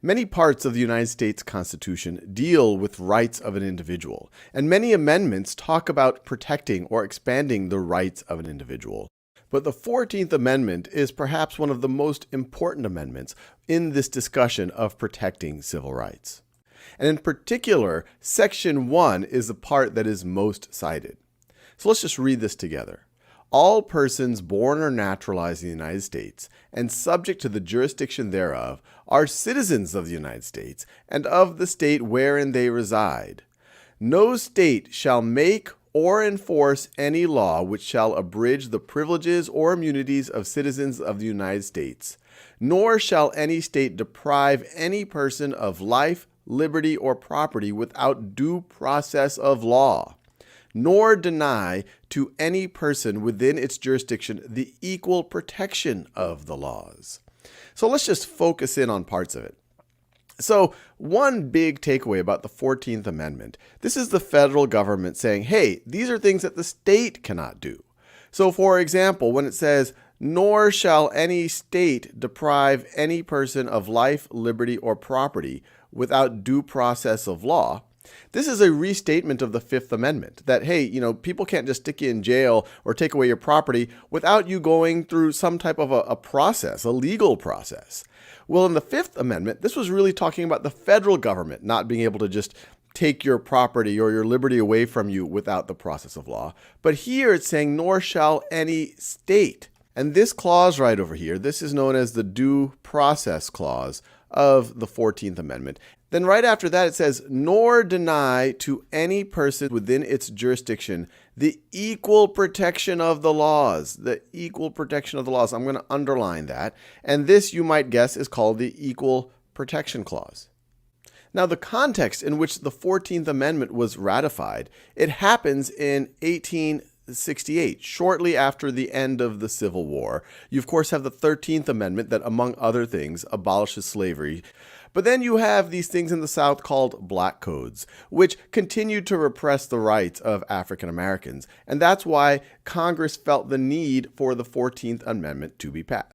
Many parts of the United States Constitution deal with rights of an individual, and many amendments talk about protecting or expanding the rights of an individual. But the 14th Amendment is perhaps one of the most important amendments in this discussion of protecting civil rights. And in particular, Section 1 is the part that is most cited. So let's just read this together. All persons born or naturalized in the United States and subject to the jurisdiction thereof are citizens of the United States and of the state wherein they reside. No state shall make or enforce any law which shall abridge the privileges or immunities of citizens of the United States, nor shall any state deprive any person of life, liberty, or property without due process of law, nor deny to any person within its jurisdiction the equal protection of the laws. So let's just focus in on parts of it. So one big takeaway about the 14th Amendment, this is the federal government saying, hey, these are things that the state cannot do. So for example, when it says, nor shall any state deprive any person of life, liberty, or property without due process of law, this is a restatement of the Fifth Amendment that, hey, people can't just stick you in jail or take away your property without you going through some type of a process, a legal process. Well, in the Fifth Amendment, this was really talking about the federal government not being able to just take your property or your liberty away from you without the process of law. But here it's saying, nor shall any state. And this clause right over here, this is known as the Due Process Clause of the 14th Amendment. Then right after that, it says, nor deny to any person within its jurisdiction the equal protection of the laws. The equal protection of the laws. I'm going to underline that. And this, you might guess, is called the Equal Protection Clause. Now, the context in which the 14th Amendment was ratified, it happens in 1868, shortly after the end of the Civil War. You, of course, have the 13th Amendment that, among other things, abolishes slavery. But then you have these things in the South called black codes, which continued to repress the rights of African Americans. And that's why Congress felt the need for the 14th Amendment to be passed.